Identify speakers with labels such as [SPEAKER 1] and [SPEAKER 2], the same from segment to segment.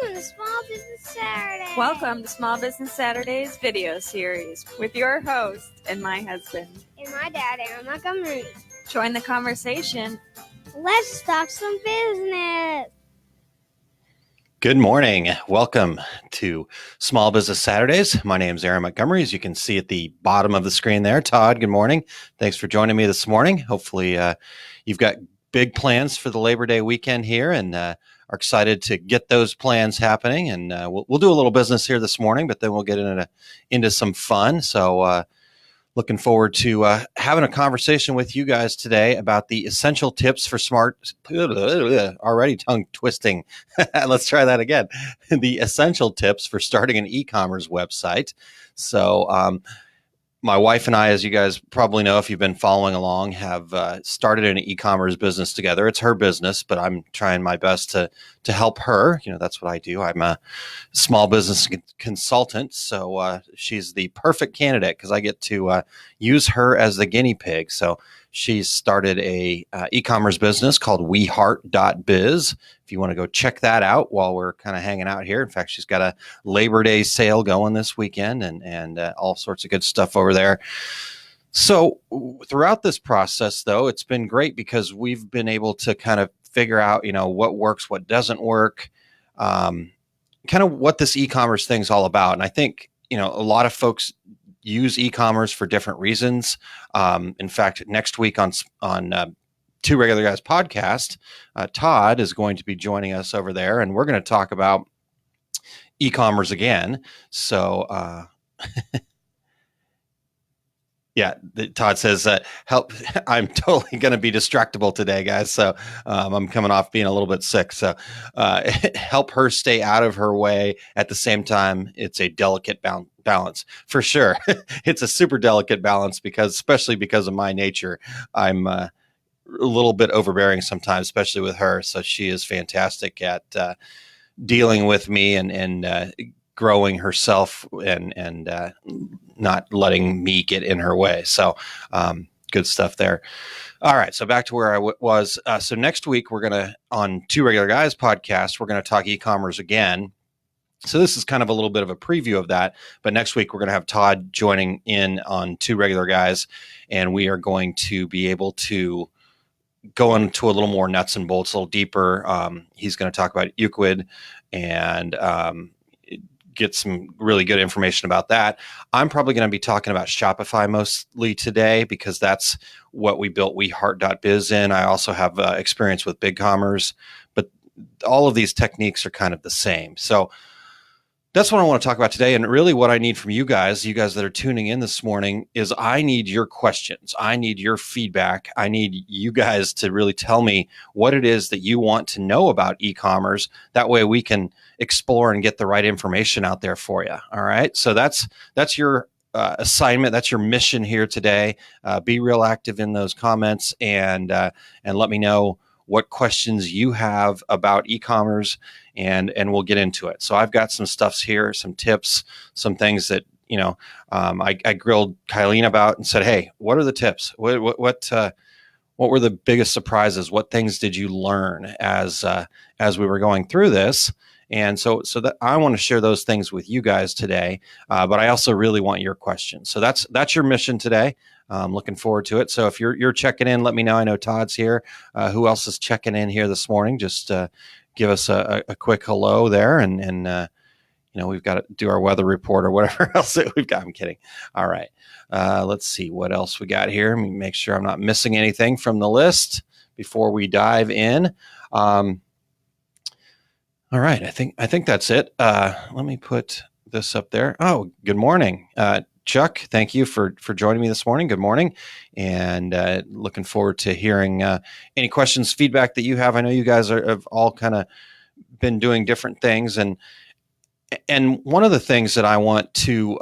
[SPEAKER 1] Welcome to Small Business Saturday.
[SPEAKER 2] Welcome to Small Business Saturdays video series with your host and my husband.
[SPEAKER 1] And my dad, Aaron Montgomery.
[SPEAKER 2] Join the conversation.
[SPEAKER 1] Let's talk some business.
[SPEAKER 3] Good morning. Welcome to Small Business Saturdays. My name is Aaron Montgomery. As you can see at the bottom of the screen there, Todd, good morning. Thanks for joining me this morning. Hopefully you've got big plans for the Labor Day weekend here and are excited to get those plans happening. And we'll do a little business here this morning, but then we'll get into some fun. So looking forward to having a conversation with you guys today about the essential tips for already tongue twisting. Let's try that again. The essential tips for starting an e-commerce website. So my wife and I, as you guys probably know, if you've been following along, have started an e-commerce business together. It's her business, but I'm trying my best to help her. You know, that's what I do. I'm a small business consultant, so she's the perfect candidate because I get to use her as the guinea pig. So she's started a e-commerce business called weheart.biz. If you want to go check that out while we're kind of hanging out here. In fact, she's got a Labor Day sale going this weekend and all sorts of good stuff over there. So throughout this process, though, it's been great because we've been able to kind of figure out, you know, what works, what doesn't work, kind of what this e-commerce thing's all about. And I think, you know, a lot of folks use e-commerce for different reasons. In fact, next week on Two Regular Guys podcast, Todd is going to be joining us over there, and we're going to talk about e-commerce again. So, yeah, Todd says, help. I'm totally going to be distractible today, guys. So I'm coming off being a little bit sick. So help her stay out of her way. At the same time, it's a delicate balance for sure. It's a super delicate balance especially because of my nature. I'm a little bit overbearing sometimes, especially with her. So she is fantastic at dealing with me and growing herself and not letting me get in her way. So good stuff there. All right. So back to where I was. So next week, we're going to, on Two Regular Guys podcast, we're going to talk e-commerce again. So this is kind of a little bit of a preview of that. But next week, we're going to have Todd joining in on Two Regular Guys, and we are going to be able to go into a little more nuts and bolts, a little deeper. He's going to talk about Euclid and get some really good information about that. I'm probably going to be talking about Shopify mostly today because that's what we built weheart.biz in. I also have experience with BigCommerce, but all of these techniques are kind of the same. So that's what I want to talk about today. And really what I need from you guys that are tuning in this morning, is I need your questions. I need your feedback. I need you guys to really tell me what it is that you want to know about e-commerce. That way we can explore and get the right information out there for you. All right. So that's your assignment. That's your mission here today. Be real active in those comments and let me know what questions you have about e-commerce, and we'll get into it. So I've got some stuffs here, some tips, some things that, you know, I grilled Kylene about and said, hey, what are the tips? What were the biggest surprises? What things did you learn as we were going through this? And so that I want to share those things with you guys today, but I also really want your questions. So that's your mission today. I'm looking forward to it. So if you're checking in, let me know. I know Todd's here. Who else is checking in here this morning? Just give us a quick hello there, and you know, we've got to do our weather report or whatever else that we've got. I'm kidding. All right. Let's see what else we got here. Let me make sure I'm not missing anything from the list before we dive in. All right. I think that's it. Let me put this up there. Oh, good morning. Chuck, thank you for joining me this morning. Good morning. And looking forward to hearing any questions, feedback that you have. I know you guys have all kind of been doing different things. And one of the things that I want to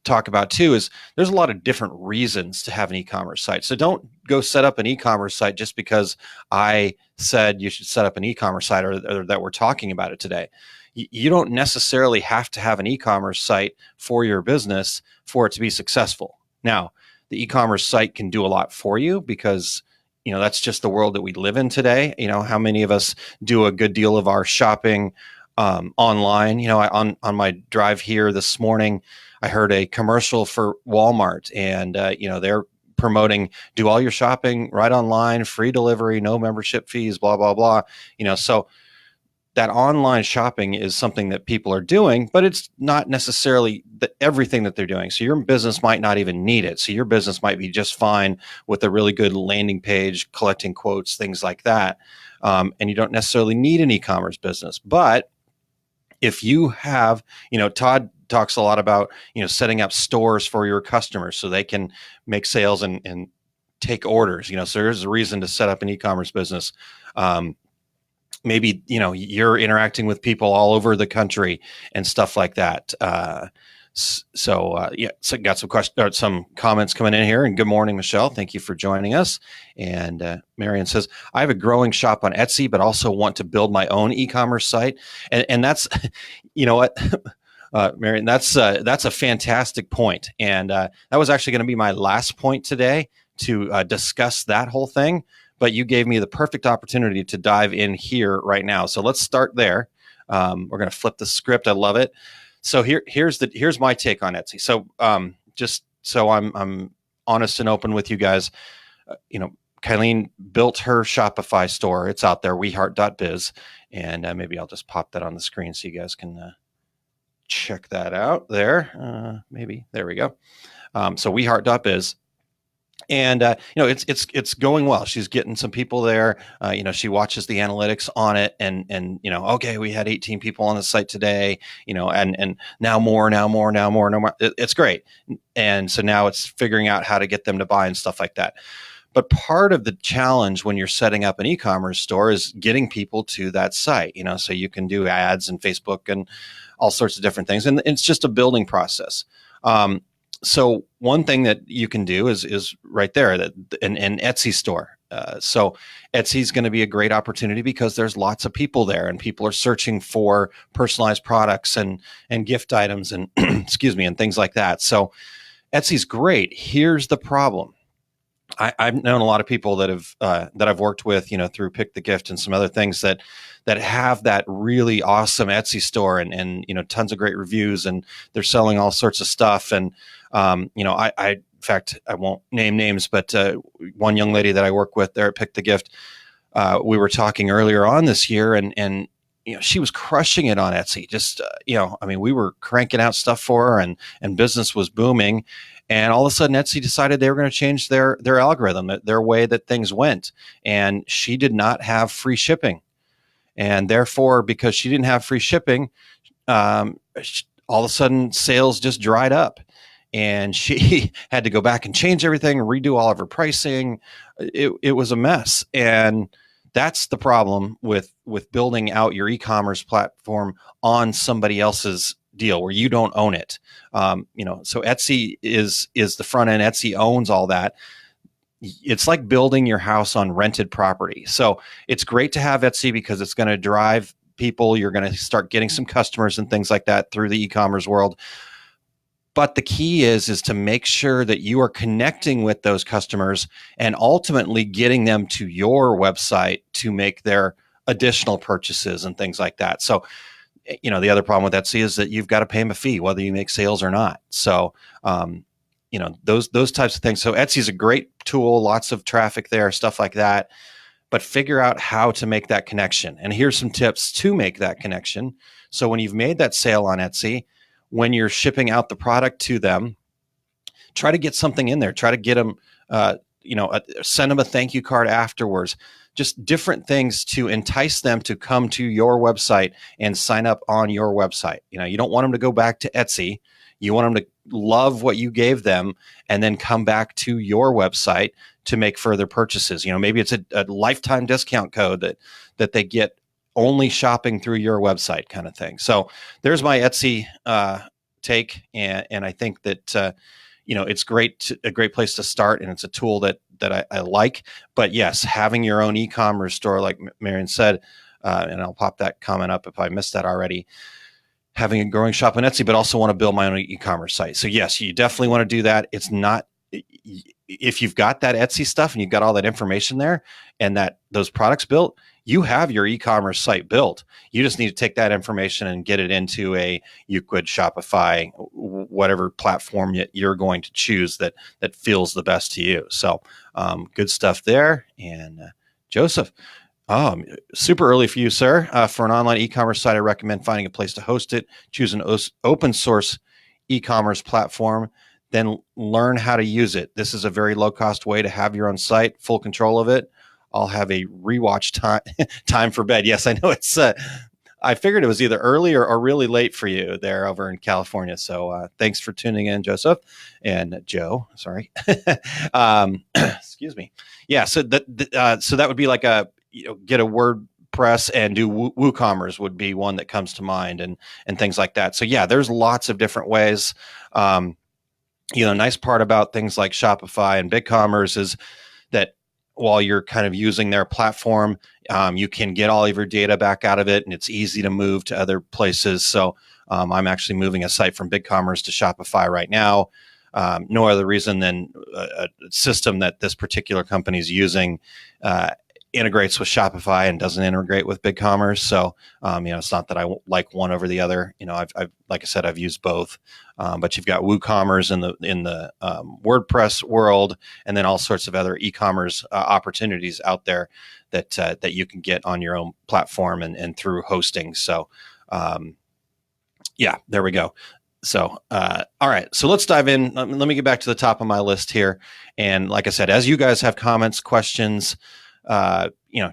[SPEAKER 3] talk about too is there's a lot of different reasons to have an e-commerce site. So don't go set up an e-commerce site just because I said you should set up an e-commerce site or that we're talking about it today. You don't necessarily have to have an e-commerce site for your business for it to be successful. Now, the e-commerce site can do a lot for you because, you know, that's just the world that we live in today. You know, how many of us do a good deal of our shopping online. On my drive here this morning, I heard a commercial for Walmart, and they're promoting do all your shopping right online, free delivery, no membership fees, blah blah blah. So that online shopping is something that people are doing, but it's not necessarily everything that they're doing. So your business might not even need it. So your business might be just fine with a really good landing page, collecting quotes, things like that. And you don't necessarily need an e-commerce business. But if you have, Todd talks a lot about, setting up stores for your customers so they can make sales and take orders. So there's a reason to set up an e-commerce business. Maybe you're interacting with people all over the country and stuff like that. So got some questions or some comments coming in here. And good morning, Michelle. Thank you for joining us. And Marion says, I have a growing shop on Etsy, but also want to build my own e-commerce site. And that's, you know what, Marion, that's a fantastic point. And that was actually going to be my last point today to discuss that whole thing. But you gave me the perfect opportunity to dive in here right now. So let's start there. We're going to flip the script. I love it. So here's my take on Etsy. So just so I'm honest and open with you guys, Kylene built her Shopify store. It's out there, weheart.biz, and maybe I'll just pop that on the screen so you guys can check that out there. Maybe there we go. So weheart.biz. And it's going well. She's getting some people there. She watches the analytics on it, and okay, we had 18 people on the site today. And now more. It's great. And so now it's figuring out how to get them to buy and stuff like that. But part of the challenge when you're setting up an e-commerce store is getting people to that site. So you can do ads and Facebook and all sorts of different things, and it's just a building process. So one thing that you can do is right there, that an Etsy store. So Etsy is going to be a great opportunity because there's lots of people there, and people are searching for personalized products and gift items and excuse me, and things like that. So Etsy's great. Here's the problem. I've known a lot of people that I've worked with, through Pick the Gift and some other things that have that really awesome Etsy store and tons of great reviews, and they're selling all sorts of stuff. And in fact, I won't name names, but one young lady that I work with there at Pick the Gift, we were talking earlier on this year, and she was crushing it on Etsy. Just we were cranking out stuff for her, and business was booming. And all of a sudden, Etsy decided they were going to change their algorithm, their way that things went. And she did not have free shipping. And therefore, because she didn't have free shipping, all of a sudden sales just dried up. And she had to go back and change everything, redo all of her pricing. It was a mess. And that's the problem with building out your e-commerce platform on somebody else's deal where you don't own it. So Etsy is the front end. Etsy owns all that. It's like building your house on rented property. So it's great to have Etsy because it's going to drive people. You're going to start getting some customers and things like that through the e-commerce world. But the key is to make sure that you are connecting with those customers and ultimately getting them to your website to make their additional purchases and things like that. So the other problem with Etsy is that you've got to pay them a fee, whether you make sales or not. So, those types of things. So Etsy is a great tool, lots of traffic there, stuff like that, but figure out how to make that connection. And here's some tips to make that connection. So when you've made that sale on Etsy, when you're shipping out the product to them, try to get something in there, try to get them, send them a thank you card afterwards. Just different things to entice them to come to your website and sign up on your website. You don't want them to go back to Etsy. You want them to love what you gave them and then come back to your website to make further purchases. Maybe it's a lifetime discount code that they get only shopping through your website kind of thing. So there's my Etsy take. And I think that, it's a great place to start, and it's a tool that I like. But yes, having your own e-commerce store, like Marion said, and I'll pop that comment up if I missed that already, having a growing shop on Etsy, but also want to build my own e-commerce site. So yes, you definitely want to do that. It's not, if you've got that Etsy stuff and you've got all that information there and that those products built, you have your e-commerce site built. You just need to take that information and get it into a Euclid, Shopify, whatever platform you're going to choose that feels the best to you. So good stuff there. And Joseph, super early for you, sir. For an online e-commerce site, I recommend finding a place to host it. Choose an open source e-commerce platform, then learn how to use it. This is a very low-cost way to have your own site, full control of it. I'll have a rewatch time for bed. Yes, I know it's. I figured it was either early or really late for you there over in California. So thanks for tuning in, Joseph and Joe. Sorry, excuse me. Yeah, so that would be like a get a WordPress and do WooCommerce would be one that comes to mind, and things like that. So yeah, there's lots of different ways. Nice part about things like Shopify and BigCommerce is that while you're kind of using their platform, you can get all of your data back out of it, and it's easy to move to other places. So I'm actually moving a site from BigCommerce to Shopify right now. No other reason than a system that this particular company is using integrates with Shopify and doesn't integrate with BigCommerce. So, it's not that I like one over the other. I've like I said, I've used both. But you've got WooCommerce in the WordPress world, and then all sorts of other e-commerce opportunities out there that you can get on your own platform and through hosting. So, there we go. So, all right. So let's dive in. Let me get back to the top of my list here. And like I said, as you guys have comments, questions,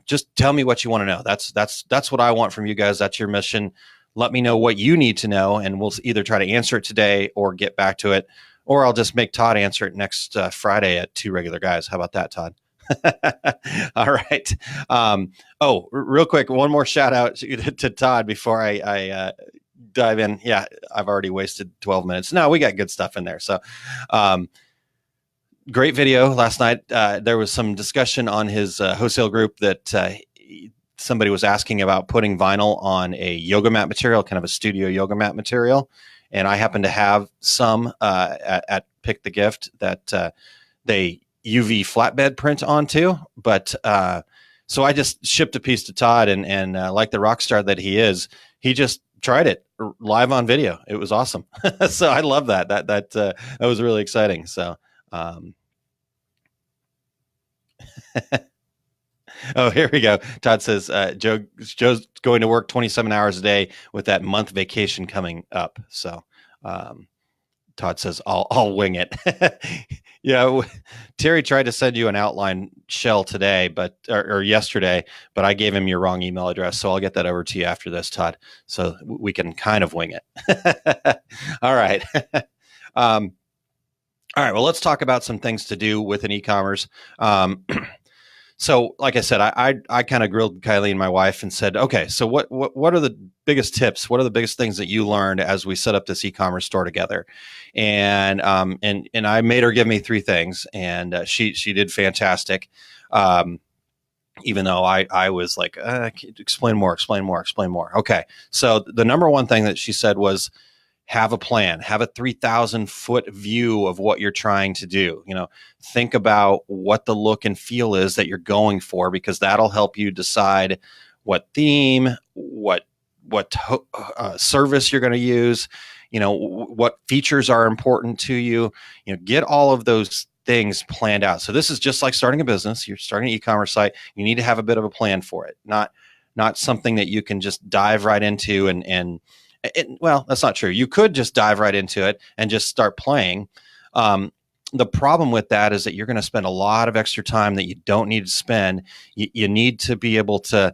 [SPEAKER 3] just tell me what you want to know. That's what I want from you guys. That's your mission. Let me know what you need to know, and we'll either try to answer it today or get back to it, or I'll just make Todd answer it next Friday at Two Regular Guys. How about that, Todd? All right. Real quick, one more shout out to Todd before I dive in. Yeah, I've already wasted 12 minutes. No, we got good stuff in there. So, great video last night. There was some discussion on his wholesale group that somebody was asking about putting vinyl on a yoga mat material, kind of a studio yoga mat material. And I happen to have some at Pick the Gift that they UV flatbed print onto. But so I just shipped a piece to Todd, and like the rock star that he is, he just tried it live on video. It was awesome. So I love that. That was really exciting. So. Oh, here we go. Todd says Joe's going to work 27 hours a day with that month vacation coming up. So Todd says I'll wing it. Yeah, Terry tried to send you an outline shell today, or yesterday, but I gave him your wrong email address, so I'll get that over to you after this, Todd, so we can kind of wing it. All right. All right. Well, let's talk about some things to do with an e-commerce. So, like I said, I kind of grilled Kylie and my wife and said, okay, so what are the biggest tips? What are the biggest things that you learned as we set up this e-commerce store together? And I made her give me 3 things, and she did fantastic. Even though I was like, explain more. Okay, so the number one thing that she said was, have a plan, have a 3,000-foot view of what you're trying to do. Think about what the look and feel is that you're going for, because that'll help you decide what theme, what service you're going to use, what features are important to you. Get all of those things planned out. So this is just like starting a business. You're starting an e-commerce site. You need to have a bit of a plan for it, not something that you can just dive right into and well, that's not true. You could just dive right into it and just start playing. The problem with that is that you're going to spend a lot of extra time that you don't need to spend. You need to be able to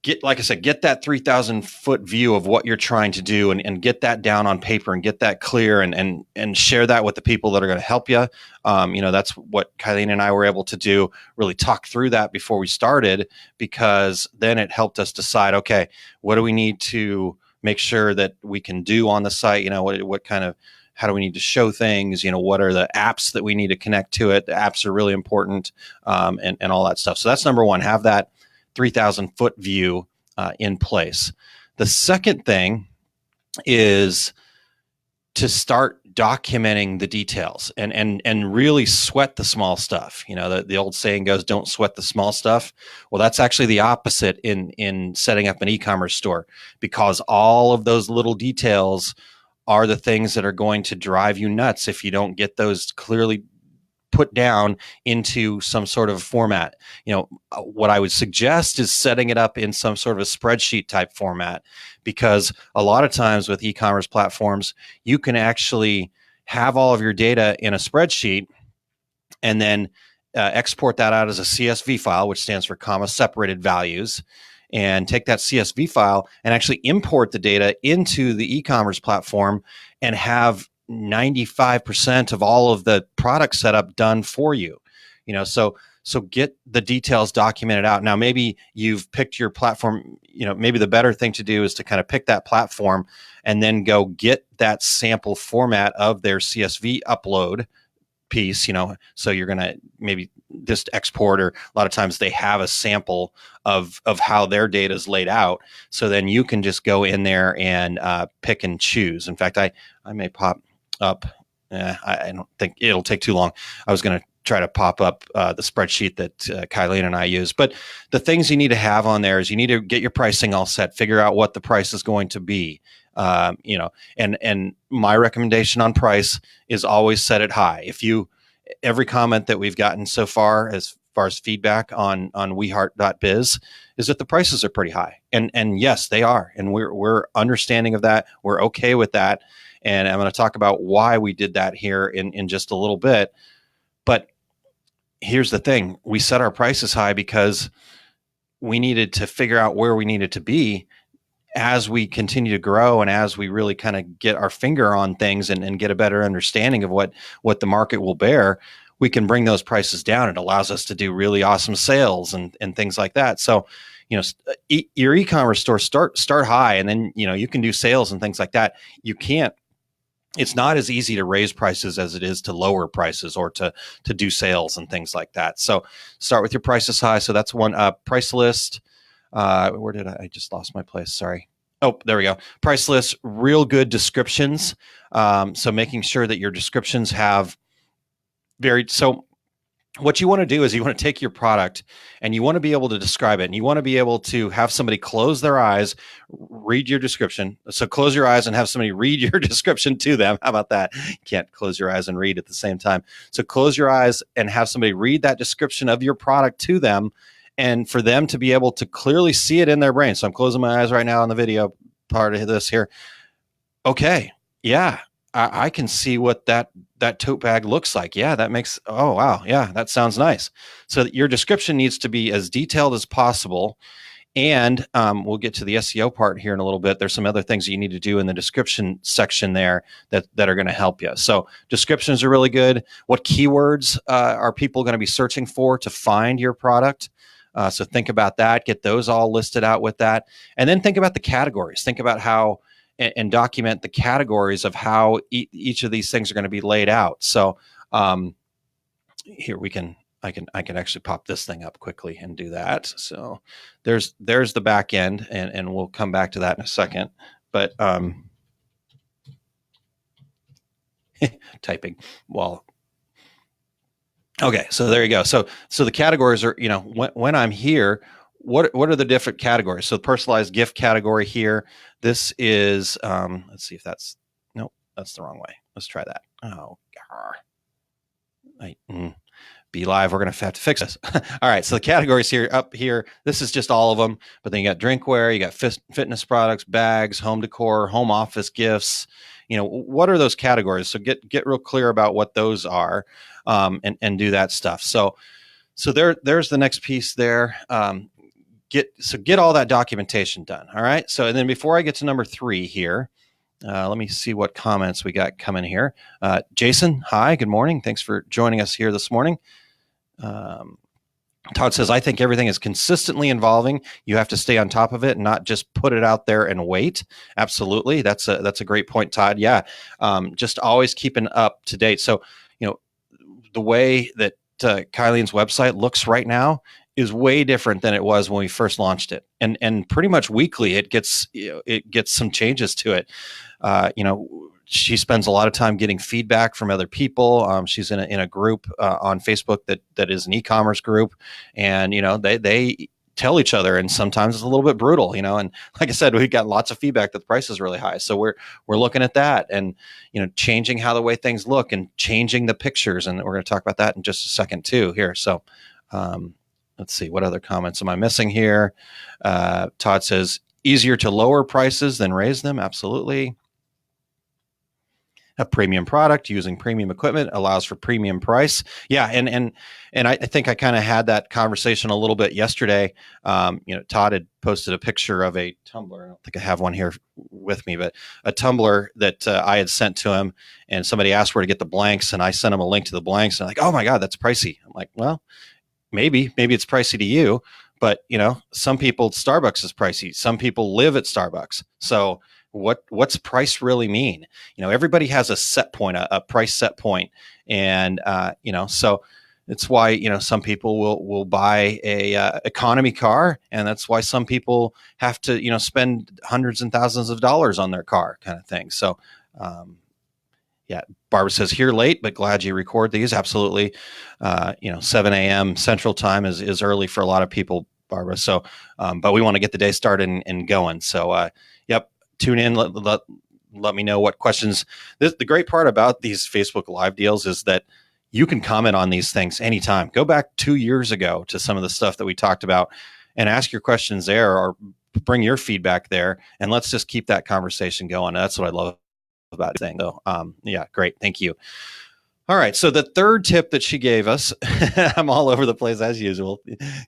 [SPEAKER 3] get, like I said, get that 3,000-foot view of what you're trying to do, and get that down on paper and get that clear, and share that with the people that are going to help you. That's what Kylie and I were able to do, really talk through that before we started, because then it helped us decide, okay, what do we need to make sure that we can do on the site? What kind of, how do we need to show things? What are the apps that we need to connect to it? The apps are really important, and all that stuff. So that's number one, have that 3,000-foot view in place. The second thing is to start documenting the details and really sweat the small stuff. The old saying goes, don't sweat the small stuff. Well, that's actually the opposite in setting up an e-commerce store, because all of those little details are the things that are going to drive you nuts if you don't get those clearly put down into some sort of format. What I would suggest is setting it up in some sort of a spreadsheet type format, because a lot of times with e-commerce platforms, you can actually have all of your data in a spreadsheet and then export that out as a CSV file, which stands for comma separated values, and take that CSV file and actually import the data into the e-commerce platform and have 95% of all of the product setup done for you. So get the details documented out. Now, maybe you've picked your platform. Maybe the better thing to do is to kind of pick that platform and then go get that sample format of their CSV upload piece. So you're going to maybe just export, or a lot of times they have a sample of how their data is laid out. So then you can just go in there and pick and choose. In fact, I may pop up. I don't think it'll take too long. I was going to try to pop up the spreadsheet that Kylene and I use. But the things you need to have on there is you need to get your pricing all set, figure out what the price is going to be. And my recommendation on price is always set it high. Every comment that we've gotten so far as feedback on weheart.biz is that the prices are pretty high. And yes, they are. And we're understanding of that. We're okay with that. And I'm going to talk about why we did that here in just a little bit. But here's the thing. We set our prices high because we needed to figure out where we needed to be as we continue to grow, and as we really kind of get our finger on things and get a better understanding of what the market will bear. We can bring those prices down. It allows us to do really awesome sales and things like that. So, your e-commerce store start high, and then, you can do sales and things like that. It's not as easy to raise prices as it is to lower prices or to do sales and things like that. So start with your prices high. So that's one. Price list. Where did I just lost my place? Sorry. Oh, there we go. Price list, real good descriptions. So making sure that your descriptions have so what you want to do is you want to take your product and you want to be able to describe it, and you want to be able to have somebody close their eyes, read your description. So close your eyes and have somebody read your description to them. How about that? You can't close your eyes and read at the same time. So close your eyes and have somebody read that description of your product to them, and for them to be able to clearly see it in their brain. So I'm closing my eyes right now on the video part of this here. Okay. Yeah. I can see what that tote bag looks like. Yeah, oh, wow. Yeah, that sounds nice. So your description needs to be as detailed as possible. And we'll get to the SEO part here in a little bit. There's some other things that you need to do in the description section there that are going to help you. So descriptions are really good. What keywords are people going to be searching for to find your product? So think about that. Get those all listed out with that. And then think about the categories. Think about how and document the categories of how each of these things are going to be laid out. So here I can actually pop this thing up quickly and do that. So there's the back end, and we'll come back to that in a second. But typing while. Okay, so there you go. So the categories are, when I'm here, what are the different categories? So the personalized gift category here. This is, let's see if nope, that's the wrong way. Let's try that. Oh, be live. We're going to have to fix this. All right. So the categories here, up here, this is just all of them. But then you got drinkware, you got fitness products, bags, home decor, home office gifts. What are those categories? So get real clear about what those are, and do that stuff. So there's the next piece there. Get all that documentation done. All right. So, and then before I get to number 3 here, let me see what comments we got coming here. Jason, hi, good morning. Thanks for joining us here this morning. Todd says, I think everything is consistently evolving. You have to stay on top of it and not just put it out there and wait. Absolutely. That's a great point, Todd. Yeah. Just always keeping up to date. So, the way that Kylene's website looks right now is way different than it was when we first launched it, and pretty much weekly it gets some changes to it. she spends a lot of time getting feedback from other people. She's in a group on Facebook that is an e-commerce group, and they tell each other, and sometimes it's a little bit brutal, and like I said, we got lots of feedback that the price is really high, so we're looking at that, and changing how the way things look and changing the pictures, and we're going to talk about that in just a second too here. So let's see, what other comments am I missing here? Todd says easier to lower prices than raise them. Absolutely. A premium product using premium equipment allows for premium price. Yeah, and I think I kind of had that conversation a little bit yesterday. Todd had posted a picture of a tumbler. I don't think I have one here with me, but a tumbler that I had sent to him, and somebody asked where to get the blanks, and I sent him a link to the blanks, and like, oh my God, that's pricey. I'm like, well, maybe it's pricey to you, but some people, Starbucks is pricey. Some people live at Starbucks, so what's price really mean? Everybody has a set point, a price set point, and so it's why some people will buy a economy car, and that's why some people have to spend hundreds and thousands of dollars on their car, kind of thing. So yeah, Barbara says here late, but glad you record these. Absolutely. 7 a.m. Central Time is early for a lot of people, Barbara. So, but we want to get the day started and going. So, yep. Tune in, let me know what questions. The great part about these Facebook Live deals is that you can comment on these things anytime. Go back 2 years ago to some of the stuff that we talked about and ask your questions there, or bring your feedback there, and let's just keep that conversation going. That's what I love about it. So, yeah, great. Thank you. All right. So the third tip that she gave us, I'm all over the place as usual.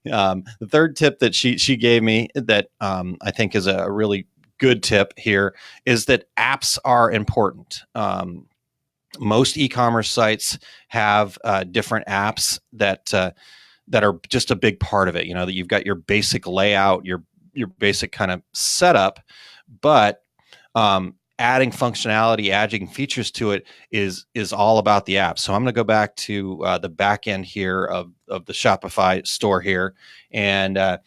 [SPEAKER 3] The third tip that she gave me that I think is a really good tip here is that apps are important. Most e-commerce sites have different apps that are just a big part of it. That you've got your basic layout, your basic kind of setup, but adding functionality, adding features to it is all about the app. So I'm going to go back to the back end here of the Shopify store here, and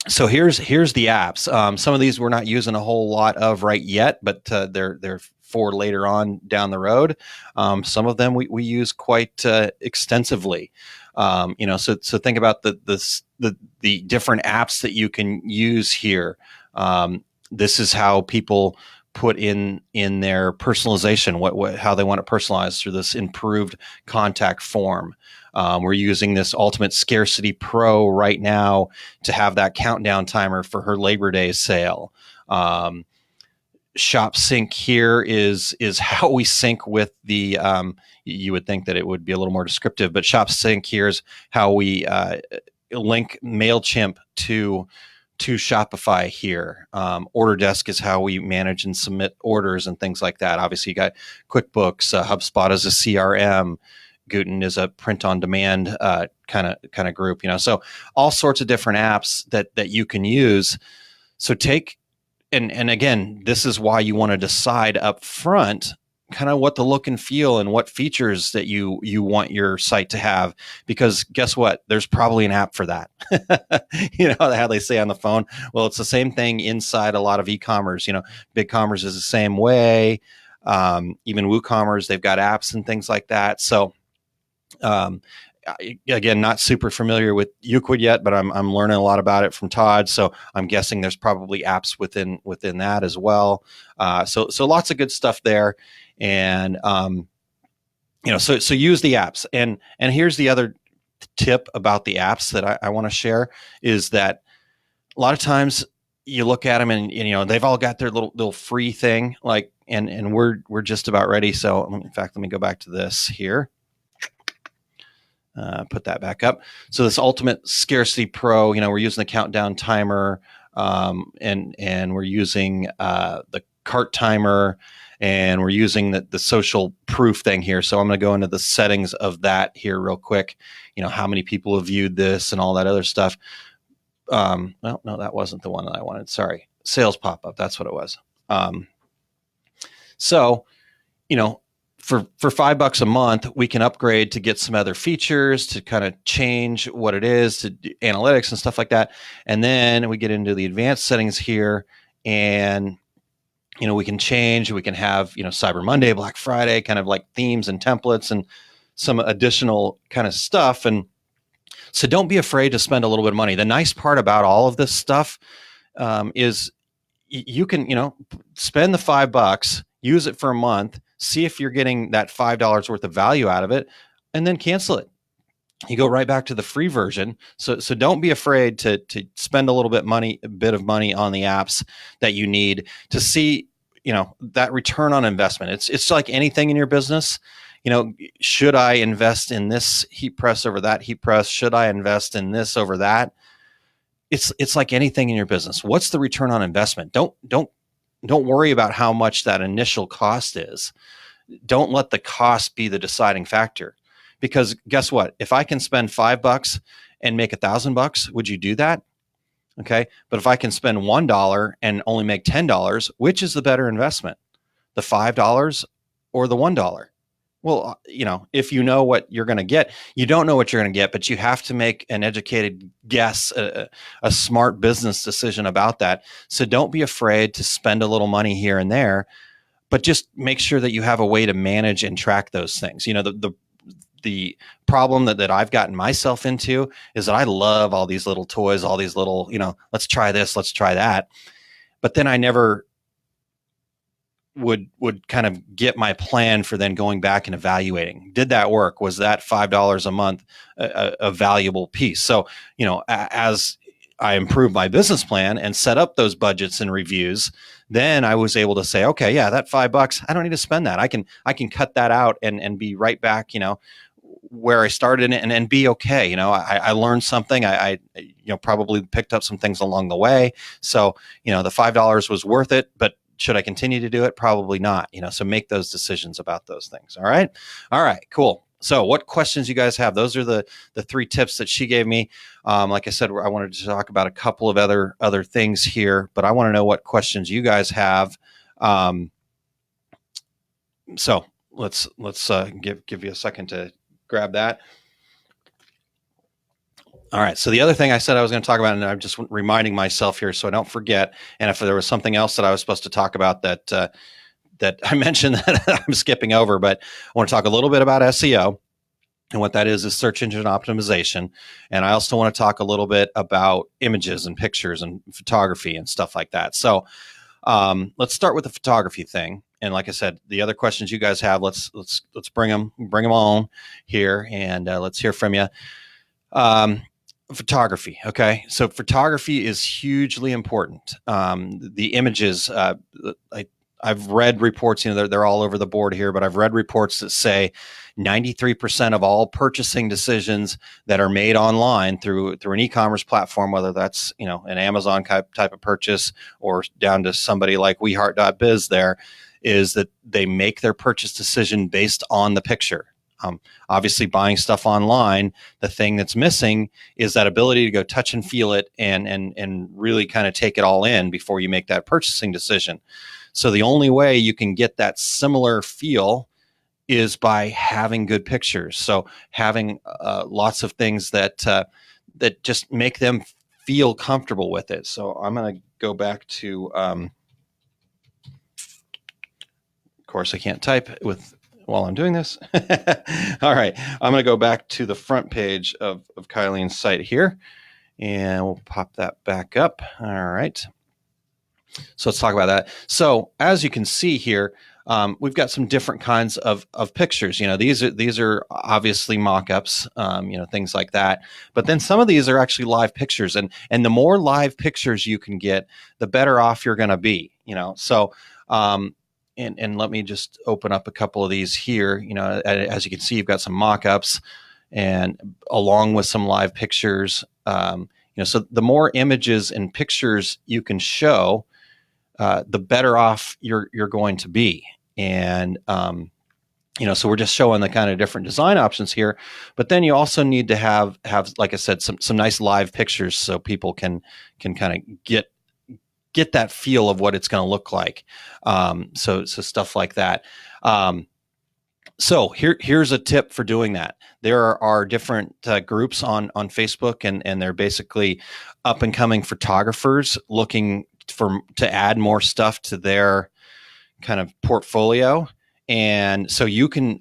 [SPEAKER 3] so here's the apps. Some of these we're not using a whole lot of right yet, but they're for later on down the road. Some of them we use quite extensively. So think about the different apps that you can use here. This is how people put in their personalization, how they want it personalized through this improved contact form. We're using this Ultimate Scarcity Pro right now to have that countdown timer for her Labor Day sale. Shop Sync here is how we sync with the, you would think that it would be a little more descriptive, but Shop Sync here is how we link MailChimp to Shopify here. Order Desk is how we manage and submit orders and things like that. Obviously, you got QuickBooks, HubSpot is a CRM, Guten is a print-on-demand kind of group. So all sorts of different apps that you can use. So take and again, this is why you want to decide up front kind of what the look and feel and what features that you want your site to have, because guess what? There's probably an app for that. How they say on the phone. Well, it's the same thing inside a lot of e-commerce. BigCommerce is the same way. Even WooCommerce, they've got apps and things like that. So, again, not super familiar with Euclid yet, but I'm learning a lot about it from Todd. So I'm guessing there's probably apps within that as well. So lots of good stuff there. And, so use the apps. And here's the other tip about the apps that I want to share is that a lot of times you look at them and, they've all got their little free thing, like, and we're just about ready. So in fact, let me go back to this here. Put that back up. So this Ultimate Scarcity Pro, we're using the countdown timer, and we're using the cart timer, and we're using the social proof thing here. So I'm going to go into the settings of that here real quick. How many people have viewed this and all that other stuff. Well, no, that wasn't the one that I wanted. Sorry. Sales pop-up. That's what it was. So, for $5 a month, we can upgrade to get some other features to kind of change what it is, to do analytics and stuff like that. And then we get into the advanced settings here, and we can change. We can have, Cyber Monday, Black Friday, kind of like themes and templates and some additional kind of stuff. And so don't be afraid to spend a little bit of money. The nice part about all of this stuff is you can, spend the $5, use it for a month, see if you're getting that $5 worth of value out of it, and then cancel it. You go right back to the free version. So don't be afraid to spend a bit of money on the apps that you need to see, that return on investment. It's like anything in your business. Should I invest in this heat press over that heat press? Should I invest in this over that? It's like anything in your business. What's the return on investment? Don't worry about how much that initial cost is. Don't let the cost be the deciding factor. Because guess what? If I can spend $5 and make $1,000, would you do that? Okay. But if I can spend $1 and only make $10, which is the better investment? The $5 or the $1? Well, if you know what you're going to get, you don't know what you're going to get, but you have to make an educated guess, a smart business decision about that. So don't be afraid to spend a little money here and there, but just make sure that you have a way to manage and track those things. The problem that I've gotten myself into is that I love all these little toys, all these little, let's try this, let's try that. But then I never would kind of get my plan for then going back and evaluating. Did that work? Was that $5 a month a valuable piece? So, as I improved my business plan and set up those budgets and reviews, then I was able to say, okay, yeah, that $5, I don't need to spend that. I can cut that out and be right back, where I started and be okay. I learned something. I probably picked up some things along the way. So, the $5 was worth it, but should I continue to do it? Probably not. So make those decisions about those things. All right. Cool. So what questions you guys have? Those are the 3 tips that she gave me. Like I said, I wanted to talk about a couple of other things here, but I want to know what questions you guys have. So let's give you a second to grab that. All right. So the other thing I said I was going to talk about, and I'm just reminding myself here so I don't forget. And if there was something else that I was supposed to talk about that I mentioned that I'm skipping over, but I want to talk a little bit about SEO. And what that is search engine optimization. And I also want to talk a little bit about images and pictures and photography and stuff like that. So let's start with the photography thing. And like I said, the other questions you guys have, let's bring them on here, and let's hear from you. Photography. Okay. So photography is hugely important. The images, I've read reports, they're all over the board here, but I've read reports that say 93% of all purchasing decisions that are made online through an e-commerce platform, whether that's, an Amazon type of purchase or down to somebody like weheart.biz, there is that they make their purchase decision based on the picture. Obviously, buying stuff online, the thing that's missing is that ability to go touch and feel it and really kind of take it all in before you make that purchasing decision. So the only way you can get that similar feel is by having good pictures. So having lots of things that just make them feel comfortable with it. So I'm going to go back to, of course, I can't type while I'm doing this. All right. I'm going to go back to the front page of Kylene's site here, and we'll pop that back up. All right. So let's talk about that. So as you can see here, we've got some different kinds of pictures. These are obviously mock-ups, things like that. But then some of these are actually live pictures, and the more live pictures you can get, the better off you're going to be. So. And let me just open up a couple of these here. As you can see, you've got some mock-ups and along with some live pictures. So the more images and pictures you can show, the better off you're going to be. And so we're just showing the kind of different design options here. But then you also need to have, like I said, some nice live pictures so people can kind of get that feel of what it's going to look like. So stuff like that. So here's a tip for doing that. There are different groups on Facebook, and they're basically up and coming photographers looking to add more stuff to their kind of portfolio. And so you can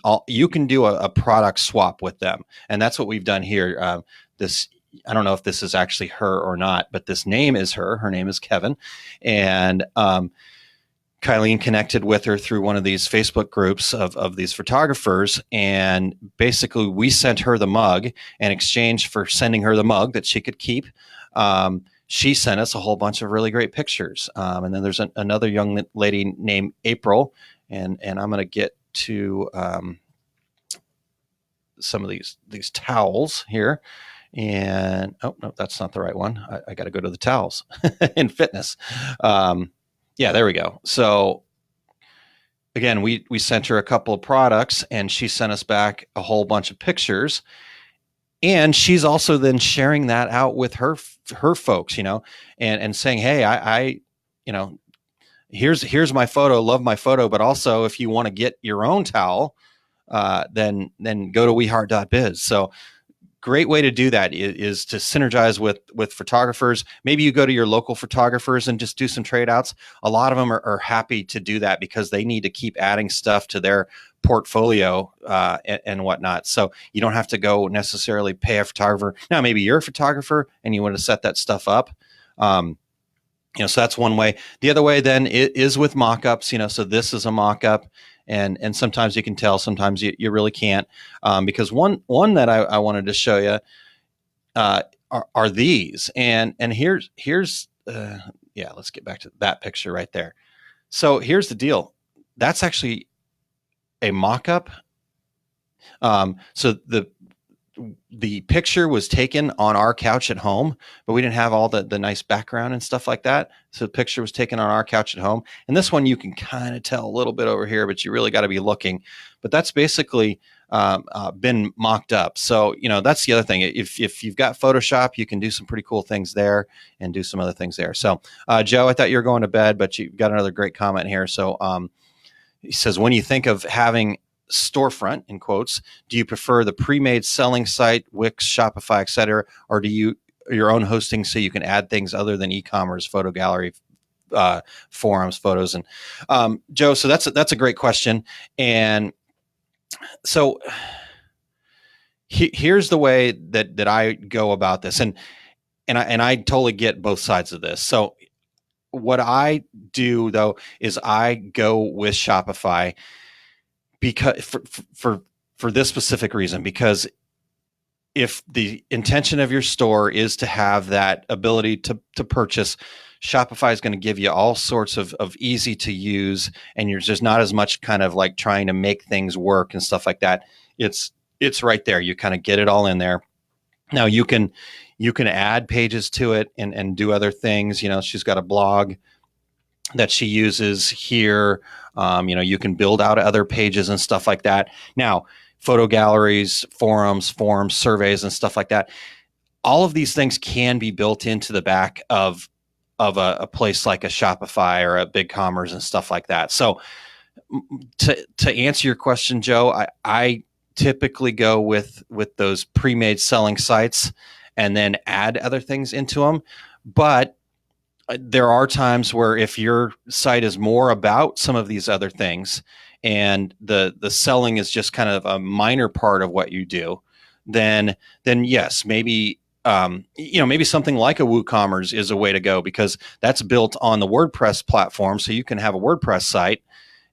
[SPEAKER 3] do a product swap with them. And that's what we've done here. This, I don't know if this is actually her or not, but this name is her. Her name is Kevin. And Kylene connected with her through one of these Facebook groups of these photographers. And basically we sent her the mug in exchange for sending her the mug that she could keep. She sent us a whole bunch of really great pictures. And then there's another young lady named April. And I'm going to get to some of these towels here. And oh no, that's not the right one. I got to go to the towels in fitness. Yeah, there we go. So again, we sent her a couple of products, and she sent us back a whole bunch of pictures. And she's also then sharing that out with her folks, and saying, hey, I here's my photo, love my photo, but also if you want to get your own towel, then go to weheart.biz. So great way to do that is to synergize with photographers. Maybe you go to your local photographers and just do some trade outs. A lot of them are happy to do that because they need to keep adding stuff to their portfolio and whatnot. So you don't have to go necessarily pay a photographer. Now, maybe you're a photographer and you want to set that stuff up. So that's one way. The other way then is with mock-ups. So this is a mock-up. And sometimes you can tell, sometimes you really can't, because one that I wanted to show you are these, and here's let's get back to that picture right there. So here's the deal. That's actually a mock-up. So the picture was taken on our couch at home, but we didn't have all the nice background and stuff like that. So the picture was taken on our couch at home. And this one you can kind of tell a little bit over here, but you really got to be looking. But that's basically been mocked up. So, that's the other thing. If you've got Photoshop, you can do some pretty cool things there and do some other things there. So, Joe, I thought you were going to bed, but you got another great comment here. So he says, when you think of having storefront in quotes, do you prefer the pre-made selling site, Wix, Shopify, etc., or do you your own hosting so you can add things other than e-commerce, photo gallery, forums, photos? And Joe, so that's a great question. And so here's the way that I go about this, and I totally get both sides of this. So what I do though is I go with Shopify because for this specific reason, because if the intention of your store is to have that ability to purchase, Shopify is going to give you all sorts of easy to use, and you're just not as much kind of like trying to make things work and stuff like that. It's right there. You kind of get it all in there. Now you can add pages to it and do other things. She's got a blog that she uses here. You can build out other pages and stuff like that. Now, photo galleries, forums, surveys, and stuff like that. All of these things can be built into the back of a place like a Shopify or a BigCommerce and stuff like that. So to answer your question, Joe, I typically go with those pre-made selling sites and then add other things into them. But there are times where if your site is more about some of these other things and the selling is just kind of a minor part of what you do, then yes, maybe maybe something like a WooCommerce is a way to go, because that's built on the WordPress platform. So you can have a WordPress site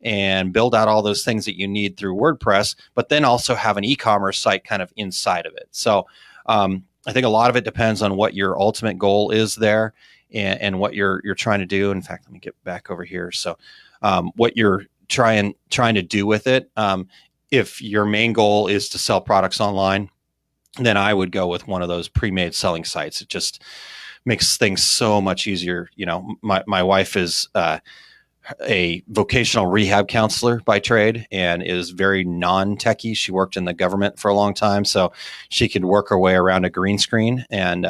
[SPEAKER 3] and build out all those things that you need through WordPress, but then also have an e-commerce site kind of inside of it. So I think a lot of it depends on what your ultimate goal is there and what you're trying to do. In fact, let me get back over here. So what you're trying to do with it. If your main goal is to sell products online, then I would go with one of those pre-made selling sites. It just makes things so much easier. My wife is a vocational rehab counselor by trade and is very non-techie. She worked in the government for a long time, so she could work her way around a green screen, and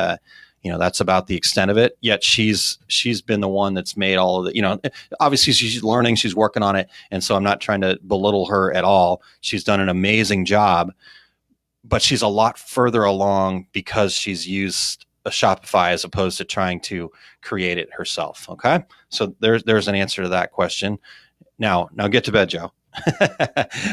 [SPEAKER 3] that's about the extent of it. Yet she's been the one that's made all of the, obviously she's learning, she's working on it. And so I'm not trying to belittle her at all. She's done an amazing job, but she's a lot further along because she's used a Shopify as opposed to trying to create it herself. Okay. So there's an answer to that question. Now get to bed, Joe.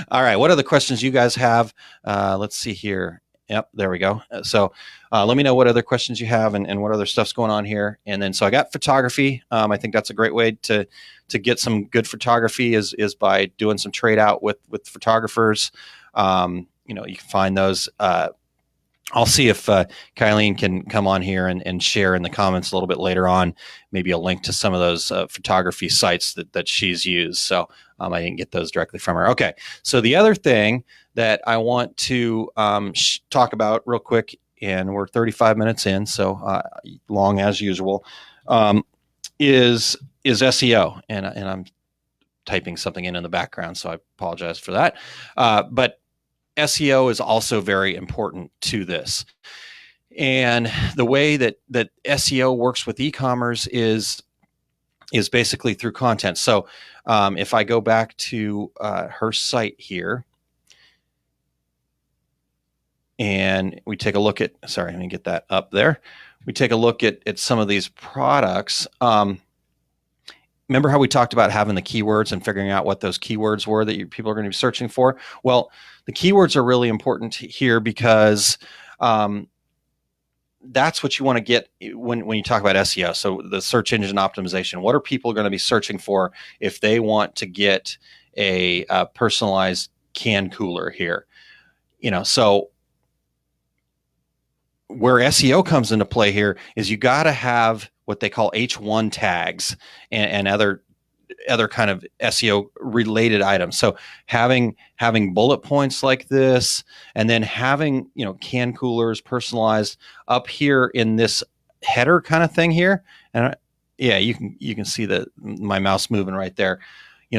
[SPEAKER 3] All right. What are the questions you guys have? Let's see here. Yep, there we go. So let me know what other questions you have and what other stuff's going on here. And then, so I got photography. I think that's a great way to get some good photography is by doing some trade out with photographers. You can find those. I'll see if Kylene can come on here and share in the comments a little bit later on, maybe a link to some of those photography sites that she's used. So I didn't get those directly from her. Okay. So the other thing that I want to talk about real quick, and we're 35 minutes in, so long as usual, is SEO. And I'm typing something in the background, so I apologize for that. But SEO is also very important to this. And the way that SEO works with e-commerce is basically through content. So if I go back to her site here, and we take a look at, sorry, let me get that up there. We take a look at some of these products. Remember how we talked about having the keywords and figuring out what those keywords were that people are going to be searching for? Well, the keywords are really important here because that's what you want to get when you talk about SEO. So the search engine optimization, what are people going to be searching for if they want to get a personalized can cooler here? So where SEO comes into play here is you got to have what they call H1 tags and other kind of SEO related items. So having bullet points like this, and then having can coolers personalized up here in this header kind of thing here. And yeah, you can see my mouse moving right there.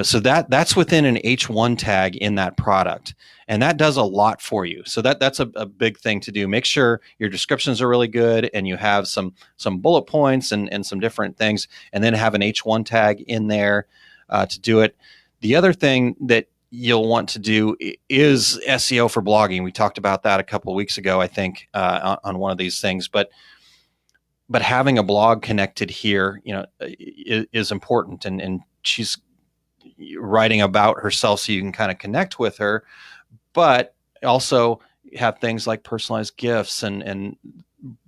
[SPEAKER 3] So that's within an H1 tag in that product, and that does a lot for you. So that's a big thing to do. Make sure your descriptions are really good and you have some bullet points and some different things, and then have an H1 tag in there to do it. The other thing that you'll want to do is SEO for blogging. We talked about that a couple of weeks ago, I think, on one of these things, but having a blog connected here, is important, and she's writing about herself so you can kind of connect with her, but also have things like personalized gifts and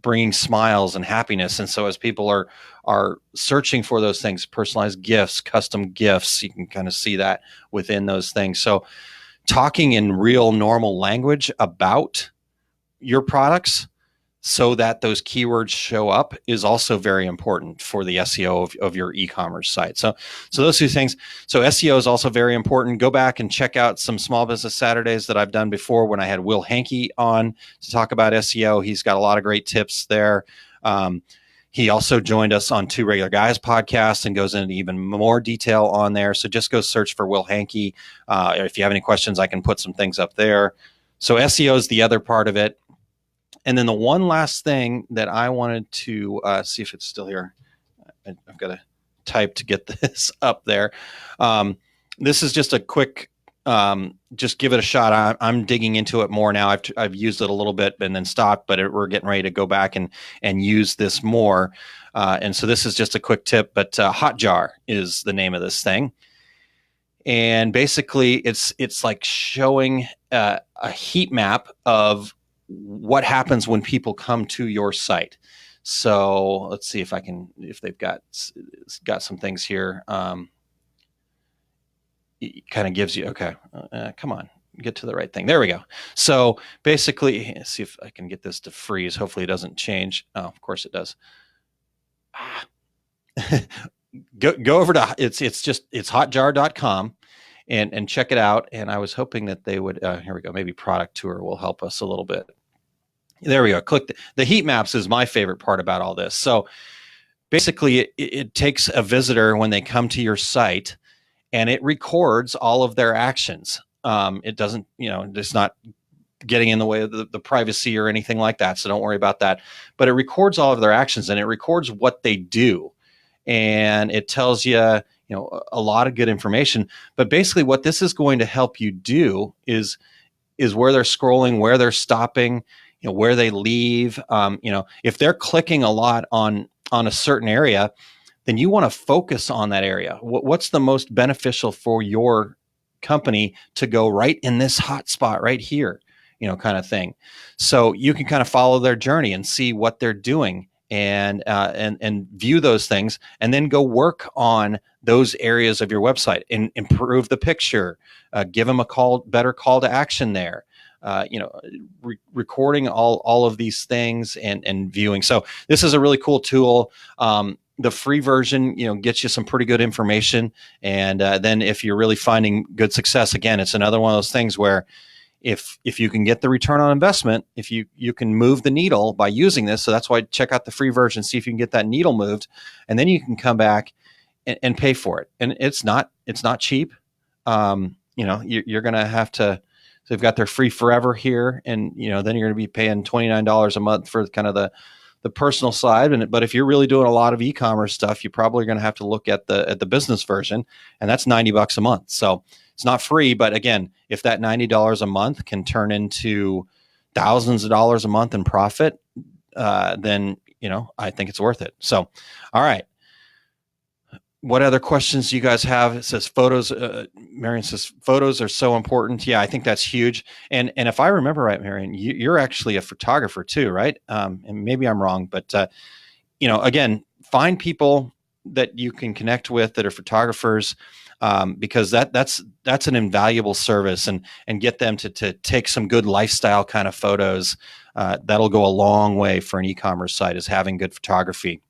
[SPEAKER 3] bringing smiles and happiness. And so as people are searching for those things, personalized gifts, custom gifts, you can kind of see that within those things. So talking in real normal language about your products so that those keywords show up is also very important for the SEO of your e-commerce site. So those two things. So SEO is also very important. Go back and check out some Small Business Saturdays that I've done before when I had Will Hankey on to talk about SEO. He's got a lot of great tips there. He also joined us on Two Regular Guys podcast and goes into even more detail on there. So just go search for Will Hankey. If you have any questions, I can put some things up there. So SEO is the other part of it. And then the one last thing that I wanted to see if it's still here. I've got to type to get this up there. This is just a quick, just give it a shot. I'm digging into it more now. I've used it a little bit and then stopped, but we're getting ready to go back and use this more. And so this is just a quick tip, but Hotjar is the name of this thing. And basically it's like showing a heat map of what happens when people come to your site. So let's see if they've got some things here. It kind of gives you, okay, come on, get to the right thing. There we go. So basically, let's see if I can get this to freeze. Hopefully it doesn't change. Oh, of course it does. Go over to, it's hotjar.com. And check it out. And I was hoping that they would, here we go, maybe Product Tour will help us a little bit. There we go. Click the heat maps is my favorite part about all this. So basically it takes a visitor when they come to your site and it records all of their actions. It doesn't, it's not getting in the way of the privacy or anything like that. So don't worry about that. But it records all of their actions and it records what they do. And it tells you, a lot of good information. But basically what this is going to help you do is where they're scrolling, where they're stopping, where they leave. If they're clicking a lot on a certain area, then you want to focus on that area. What's the most beneficial for your company to go right in this hot spot right here, kind of thing. So you can kind of follow their journey and see what they're doing and view those things, and then go work on those areas of your website and improve the picture, give them a better call to action there. Recording all of these things and viewing. So this is a really cool tool. The free version, gets you some pretty good information. And then if you're really finding good success, again, it's another one of those things where if you can get the return on investment, if you can move the needle by using this. So that's why check out the free version, see if you can get that needle moved, and then you can come back and pay for it. And it's not cheap. You're going to have to. So they've got their free forever here, and then you're going to be paying $29 a month for kind of the personal side. But if you're really doing a lot of e-commerce stuff, you're probably going to have to look at the business version, and that's $90 a month. So it's not free, but again, if that $90 a month can turn into thousands of dollars a month in profit, then I think it's worth it. So, all right. What other questions do you guys have? It says photos. Marion says photos are so important. Yeah, I think that's huge. And if I remember right, Marion, you're actually a photographer too, right? And maybe I'm wrong, but again, find people that you can connect with that are photographers, because that's an invaluable service, and get them to take some good lifestyle kind of photos. That'll go a long way for an e-commerce site, is having good photography.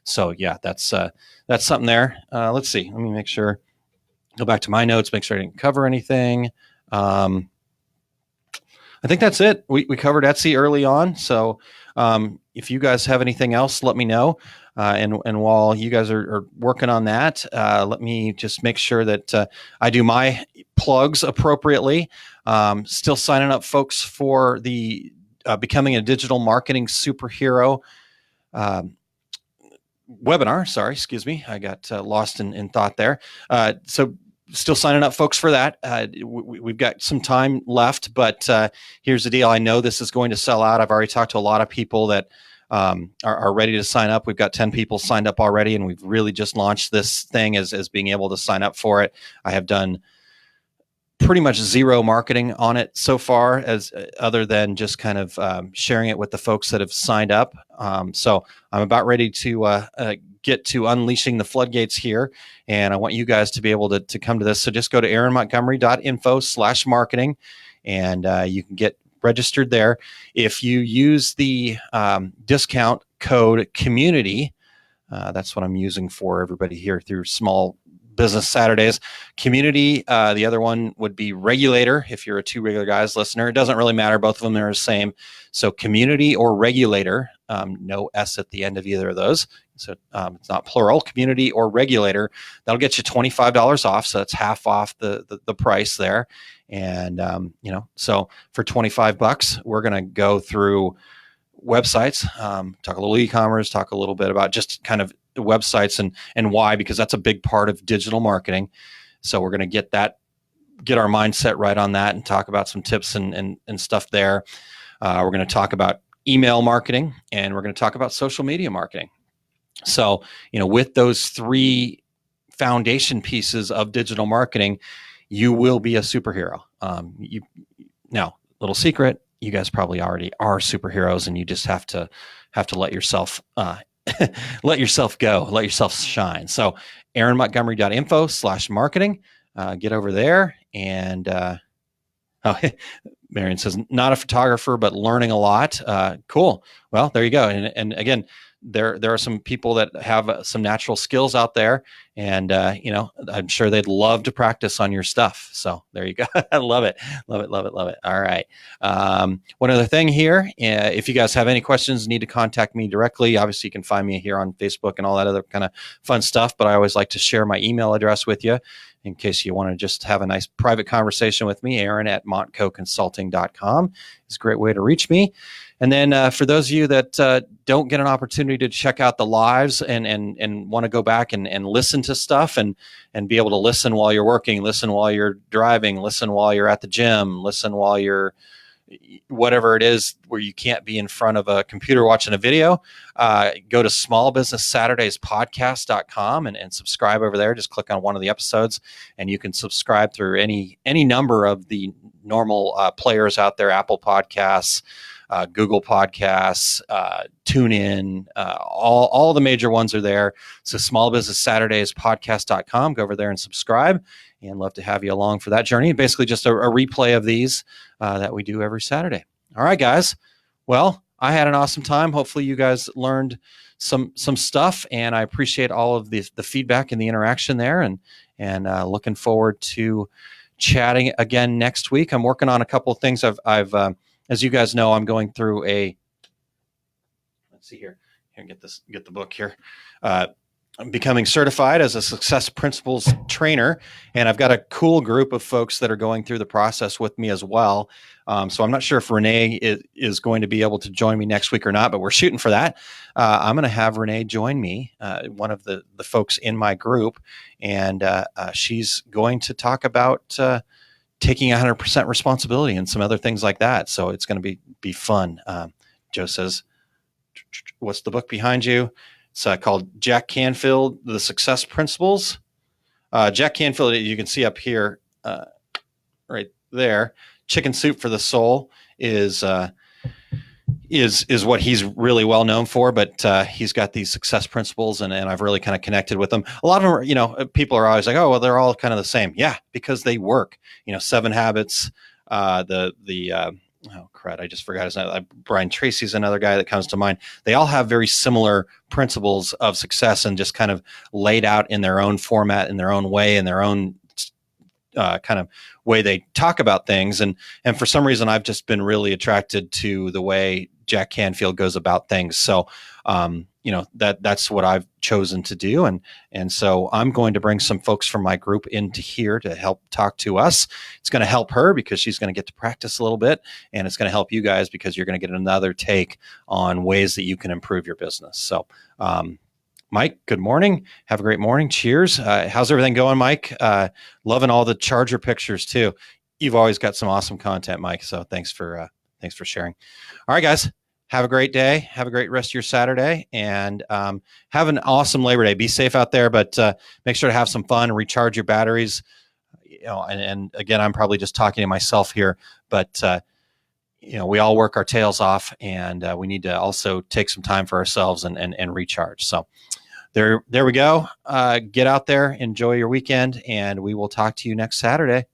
[SPEAKER 3] So yeah, that's something there. Let's see. Let me make sure. Go back to my notes. Make sure I didn't cover anything. I think that's it. We covered Etsy early on. So if you guys have anything else, let me know. And while you guys are working on that, let me just make sure that I do my plugs appropriately. Still signing up folks for the Becoming a Digital Marketing Superhero webinar. Sorry, excuse me. I got lost in thought there. So still signing up folks for that. We've got some time left, but here's the deal. I know this is going to sell out. I've already talked to a lot of people that are ready to sign up. We've got 10 people signed up already, and we've really just launched this thing as being able to sign up for it. I have done pretty much zero marketing on it so far, as other than just kind of sharing it with the folks that have signed up. So I'm about ready to get to unleashing the floodgates here, and I want you guys to be able to come to this. So just go to aaronmontgomery.info/marketing, and you can get registered there. If you use the discount code community, that's what I'm using for everybody here through Small Business Saturdays. Community, the other one would be regulator. If you're a Two Regular Guys listener, it doesn't really matter. Both of them are the same. So community or regulator, no S at the end of either of those. So it's not plural. Community or regulator, that'll get you $25 off. So that's half off the price there. And so for $25, we're going to go through websites, talk a little e-commerce, talk a little bit about just kind of websites and why, because that's a big part of digital marketing. So we're going to get our mindset right on that and talk about some tips and stuff there. We're going to talk about email marketing, and we're going to talk about social media marketing. So, with those three foundation pieces of digital marketing, you will be a superhero. Now, little secret, you guys probably already are superheroes, and you just have to let yourself let yourself go, let yourself shine. So aaronmontgomery.info/marketing, get over there. And Marion says, not a photographer, but learning a lot. Cool. Well, there you go. And again, there are some people that have some natural skills out there, and I'm sure they'd love to practice on your stuff. So there you go. I love it. All right. One other thing here, if you guys have any questions, need to contact me directly. Obviously, you can find me here on Facebook and all that other kind of fun stuff, but I always like to share my email address with you in case you want to just have a nice private conversation with me. Aaron@montcoconsulting.com is a great way to reach me. And then for those of you that don't get an opportunity to check out the lives and want to go back and listen to stuff and be able to listen while you're working, listen while you're driving, listen while you're at the gym, listen while you're whatever it is where you can't be in front of a computer watching a video, go to smallbusinesssaturdayspodcast.com and subscribe over there. Just click on one of the episodes and you can subscribe through any number of the normal players out there, Apple Podcasts, Google Podcasts, TuneIn, all the major ones are there. So smallbusinesssaturdayspodcast.com. Go over there and subscribe, and love to have you along for that journey. Basically just a replay of these that we do every Saturday. All right, guys. Well, I had an awesome time. Hopefully you guys learned some stuff, and I appreciate all of the feedback and the interaction there, and looking forward to chatting again next week. I'm working on a couple of things. I've as you guys know, I'm going through let's see here. Here, get the book here. I'm becoming certified as a Success Principles trainer, and I've got a cool group of folks that are going through the process with me as well. So I'm not sure if Renee is going to be able to join me next week or not, but we're shooting for that. I'm going to have Renee join me, one of the folks in my group, and she's going to talk about taking 100% responsibility and some other things like that. So it's going to be fun. Joe says, what's the book behind you? It's called Jack Canfield, The Success Principles. Jack Canfield, you can see up here, right there. Chicken Soup for the Soul is what he's really well known for, but he's got these success principles, and I've really kind of connected with them. A lot of them are, people are always like, oh, well, they're all kind of the same. Yeah, because they work. 7 Habits, oh crud, I just forgot his name. Brian Tracy's another guy that comes to mind. They all have very similar principles of success, and just kind of laid out in their own format, in their own way, in their own kind of way they talk about things. And for some reason, I've just been really attracted to the way Jack Canfield goes about things. So, that's what I've chosen to do. And so I'm going to bring some folks from my group into here to help talk to us. It's going to help her because she's going to get to practice a little bit, and it's going to help you guys because you're going to get another take on ways that you can improve your business. So, Mike, good morning. Have a great morning. Cheers. How's everything going, Mike? Loving all the Charger pictures too. You've always got some awesome content, Mike. So thanks for sharing. All right, guys. Have a great day. Have a great rest of your Saturday, and have an awesome Labor Day. Be safe out there, but make sure to have some fun and recharge your batteries. And again, I'm probably just talking to myself here, but we all work our tails off, and we need to also take some time for ourselves and recharge. So there we go. Get out there, enjoy your weekend, and we will talk to you next Saturday.